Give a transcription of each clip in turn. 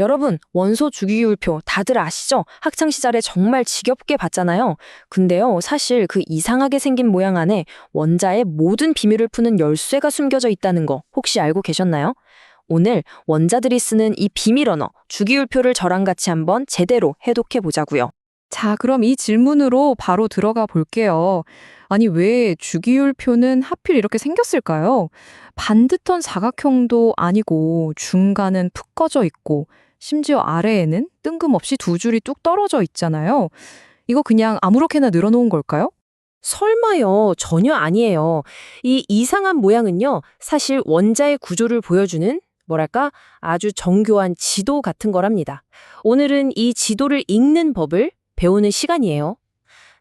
여러분, 원소 주기율표 다들 아시죠? 학창시절에 정말 지겹게 봤잖아요. 근데요, 사실 그 이상하게 생긴 모양 안에 원자의 모든 비밀을 푸는 열쇠가 숨겨져 있다는 거 혹시 알고 계셨나요? 오늘 원자들이 쓰는 이 비밀 언어, 주기율표를 저랑 같이 한번 제대로 해독해 보자고요. 자, 그럼 이 질문으로 바로 들어가 볼게요. 아니, 왜 주기율표는 하필 이렇게 생겼을까요? 반듯한 사각형도 아니고 중간은 푹 꺼져 있고 심지어 아래에는 뜬금없이 두 줄이 뚝 떨어져 있잖아요. 이거 그냥 아무렇게나 늘어놓은 걸까요? 설마요, 전혀 아니에요. 이 이상한 모양은요, 사실 원자의 구조를 보여주는 뭐랄까 아주 정교한 지도 같은 거랍니다. 오늘은 이 지도를 읽는 법을 배우는 시간이에요.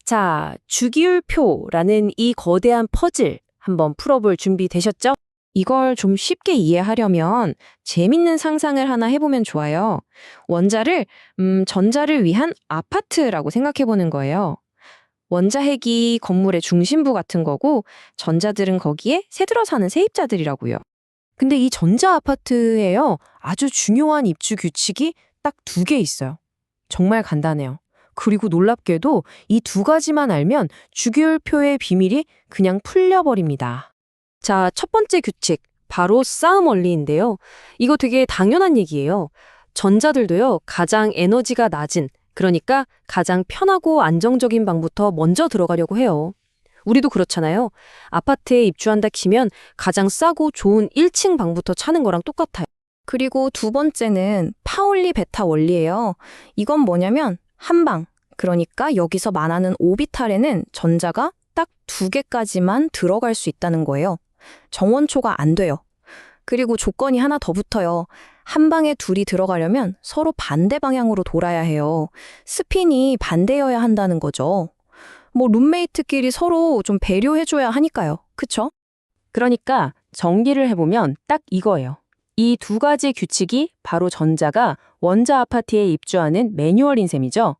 자, 주기율표라는 이 거대한 퍼즐 한번 풀어볼 준비 되셨죠? 이걸 좀 쉽게 이해하려면 재밌는 상상을 하나 해보면 좋아요. 원자를, 전자를 위한 아파트라고 생각해보는 거예요. 원자핵이 건물의 중심부 같은 거고 전자들은 거기에 새들어 사는 세입자들이라고요. 근데 이 전자 아파트에요, 아주 중요한 입주 규칙이 딱 두 개 있어요. 정말 간단해요. 그리고 놀랍게도 이 두 가지만 알면 주기율표의 비밀이 그냥 풀려버립니다. 자, 첫 번째 규칙, 바로 싸움 원리인데요. 이거 되게 당연한 얘기예요. 전자들도요, 가장 에너지가 낮은, 그러니까 가장 편하고 안정적인 방부터 먼저 들어가려고 해요. 우리도 그렇잖아요. 아파트에 입주한다 키면 가장 싸고 좋은 1층 방부터 찾는 거랑 똑같아요. 그리고 두 번째는 파울리 베타 원리예요. 이건 뭐냐면 한 방, 그러니까 여기서 말하는 오비탈에는 전자가 딱 두 개까지만 들어갈 수 있다는 거예요. 정원초가 안 돼요. 그리고 조건이 하나 더 붙어요. 한 방에 둘이 들어가려면 서로 반대 방향으로 돌아야 해요. 스핀이 반대여야 한다는 거죠. 뭐 룸메이트끼리 서로 좀 배려해줘야 하니까요. 그쵸? 그러니까 정리를 해보면 딱 이거예요. 이 두 가지 규칙이 바로 전자가 원자 아파트에 입주하는 매뉴얼인 셈이죠.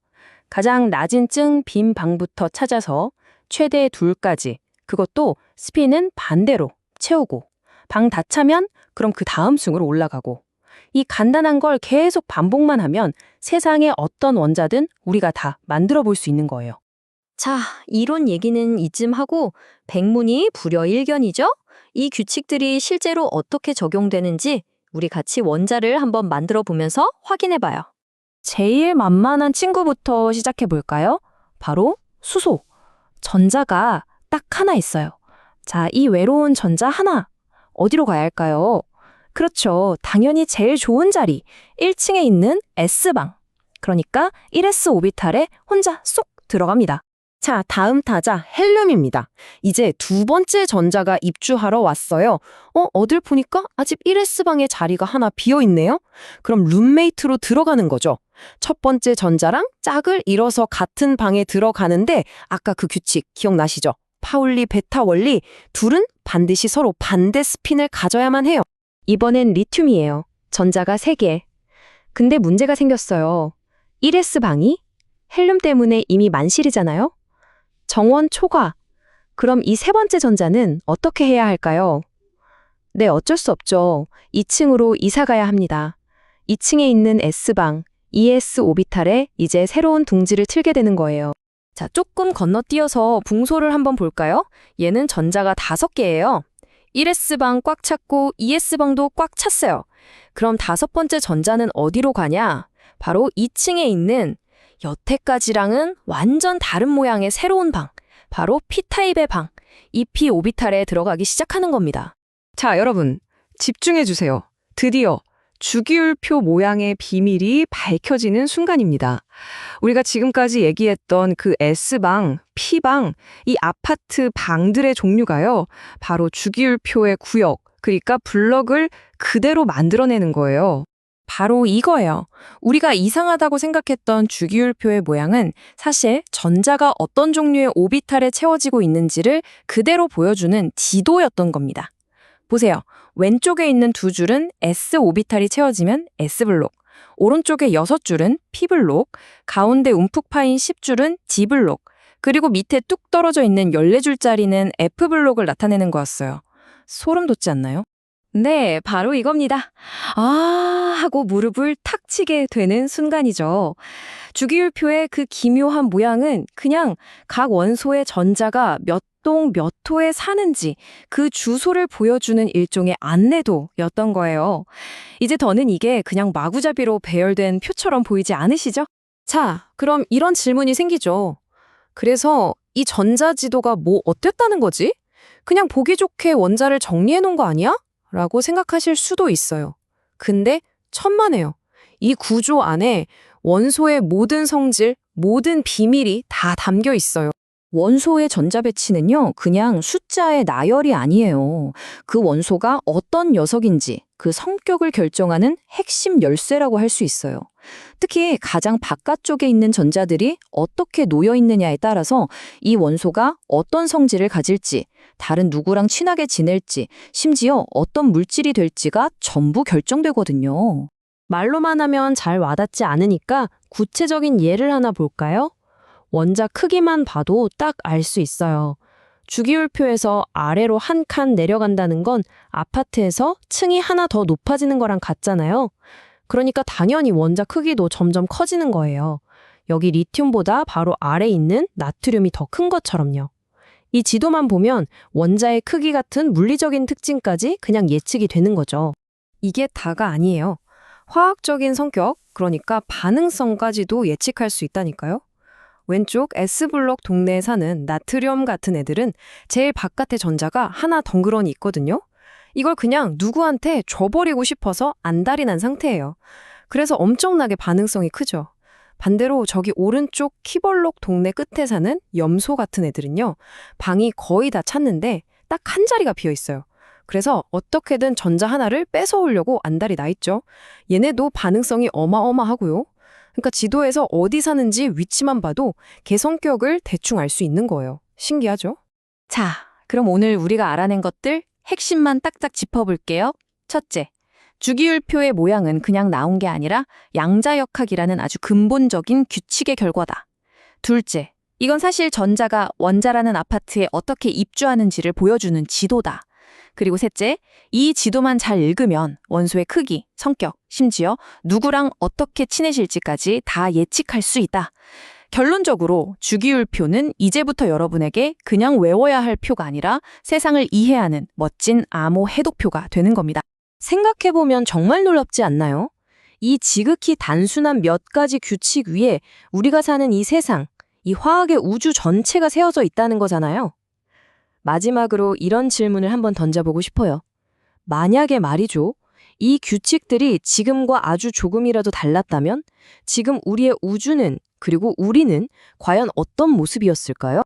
가장 낮은 층 빈 방부터 찾아서 최대 둘까지, 그것도 스핀은 반대로 채우고, 방 다 차면 그럼 그 다음 층으로 올라가고, 이 간단한 걸 계속 반복만 하면 세상의 어떤 원자든 우리가 다 만들어 볼 수 있는 거예요. 자, 이론 얘기는 이쯤 하고 백문이 불여일견이죠? 이 규칙들이 실제로 어떻게 적용되는지 우리 같이 원자를 한번 만들어 보면서 확인해 봐요. 제일 만만한 친구부터 시작해 볼까요? 바로 수소. 전자가 딱 하나 있어요. 자, 이 외로운 전자 하나, 어디로 가야 할까요? 그렇죠. 당연히 제일 좋은 자리, 1층에 있는 S방. 그러니까 1s 오비탈에 혼자 쏙 들어갑니다. 자, 다음 타자 헬륨입니다. 이제 두 번째 전자가 입주하러 왔어요. 어딜 보니까 아직 1s방에 자리가 하나 비어 있네요. 그럼 룸메이트로 들어가는 거죠. 첫 번째 전자랑 짝을 이뤄서 같은 방에 들어가는데 아까 그 규칙 기억나시죠? 파울리 베타 원리, 둘은 반드시 서로 반대 스핀을 가져야만 해요. 이번엔 리튬이에요. 전자가 3개. 근데 문제가 생겼어요. 1s방이 헬륨 때문에 이미 만실이잖아요? 정원 초과. 그럼 이 세 번째 전자는 어떻게 해야 할까요? 네, 어쩔 수 없죠. 2층으로 이사 가야 합니다. 2층에 있는 S방, ES 오비탈에 이제 새로운 둥지를 틀게 되는 거예요. 자, 조금 건너뛰어서 붕소를 한번 볼까요? 얘는 전자가 5개예요. 1S방 꽉 찼고 2S방도 꽉 찼어요. 그럼 다섯 번째 전자는 어디로 가냐? 바로 2층에 있는 여태까지랑은 완전 다른 모양의 새로운 방, 바로 P타입의 방, EP 오비탈에 들어가기 시작하는 겁니다. 자, 여러분, 집중해 주세요. 드디어 주기율표 모양의 비밀이 밝혀지는 순간입니다. 우리가 지금까지 얘기했던 그 S방, P방, 이 아파트 방들의 종류가요, 바로 주기율표의 구역, 그러니까 블럭을 그대로 만들어내는 거예요. 바로 이거예요. 우리가 이상하다고 생각했던 주기율표의 모양은 사실 전자가 어떤 종류의 오비탈에 채워지고 있는지를 그대로 보여주는 지도였던 겁니다. 보세요. 왼쪽에 있는 두 줄은 S 오비탈이 채워지면 S블록, 오른쪽에 6줄은 P블록, 가운데 움푹 파인 10줄은 D블록, 그리고 밑에 뚝 떨어져 있는 14줄짜리는 F블록을 나타내는 거였어요. 소름 돋지 않나요? 네, 바로 이겁니다. 아, 하고 무릎을 탁 치게 되는 순간이죠. 주기율표의 그 기묘한 모양은 그냥 각 원소의 전자가 몇 동 몇 호에 사는지 그 주소를 보여주는 일종의 안내도였던 거예요. 이제 더는 이게 그냥 마구잡이로 배열된 표처럼 보이지 않으시죠? 자, 그럼 이런 질문이 생기죠. 그래서 이 전자지도가 뭐 어땠다는 거지? 그냥 보기 좋게 원자를 정리해 놓은 거 아니야? 라고 생각하실 수도 있어요. 근데 천만에요. 이 구조 안에 원소의 모든 성질, 모든 비밀이 다 담겨 있어요. 원소의 전자 배치는요, 그냥 숫자의 나열이 아니에요. 그 원소가 어떤 녀석인지 그 성격을 결정하는 핵심 열쇠라고 할 수 있어요. 특히 가장 바깥쪽에 있는 전자들이 어떻게 놓여 있느냐에 따라서 이 원소가 어떤 성질을 가질지, 다른 누구랑 친하게 지낼지, 심지어 어떤 물질이 될지가 전부 결정되거든요. 말로만 하면 잘 와닿지 않으니까 구체적인 예를 하나 볼까요? 원자 크기만 봐도 딱 알 수 있어요. 주기율표에서 아래로 한 칸 내려간다는 건 아파트에서 층이 하나 더 높아지는 거랑 같잖아요. 그러니까 당연히 원자 크기도 점점 커지는 거예요. 여기 리튬보다 바로 아래 있는 나트륨이 더 큰 것처럼요. 이 지도만 보면 원자의 크기 같은 물리적인 특징까지 그냥 예측이 되는 거죠. 이게 다가 아니에요. 화학적인 성격, 그러니까 반응성까지도 예측할 수 있다니까요. 왼쪽 S블록 동네에 사는 나트륨 같은 애들은 제일 바깥에 전자가 하나 덩그러니 있거든요. 이걸 그냥 누구한테 줘버리고 싶어서 안달이 난 상태예요. 그래서 엄청나게 반응성이 크죠. 반대로 저기 오른쪽 키벌록 동네 끝에 사는 염소 같은 애들은요. 방이 거의 다 찼는데 딱 한 자리가 비어 있어요. 그래서 어떻게든 전자 하나를 뺏어오려고 안달이 나 있죠. 얘네도 반응성이 어마어마하고요. 그러니까 지도에서 어디 사는지 위치만 봐도 걔 성격을 대충 알 수 있는 거예요. 신기하죠? 자, 그럼 오늘 우리가 알아낸 것들 핵심만 딱딱 짚어볼게요. 첫째, 주기율표의 모양은 그냥 나온 게 아니라 양자역학이라는 아주 근본적인 규칙의 결과다. 둘째, 이건 사실 전자가 원자라는 아파트에 어떻게 입주하는지를 보여주는 지도다. 그리고 셋째, 이 지도만 잘 읽으면 원소의 크기, 성격, 심지어 누구랑 어떻게 친해질지까지 다 예측할 수 있다. 결론적으로 주기율표는 이제부터 여러분에게 그냥 외워야 할 표가 아니라 세상을 이해하는 멋진 암호 해독표가 되는 겁니다. 생각해보면 정말 놀랍지 않나요? 이 지극히 단순한 몇 가지 규칙 위에 우리가 사는 이 세상, 이 화학의 우주 전체가 세워져 있다는 거잖아요. 마지막으로 이런 질문을 한번 던져보고 싶어요. 만약에 말이죠. 이 규칙들이 지금과 아주 조금이라도 달랐다면 지금 우리의 우주는 그리고 우리는 과연 어떤 모습이었을까요?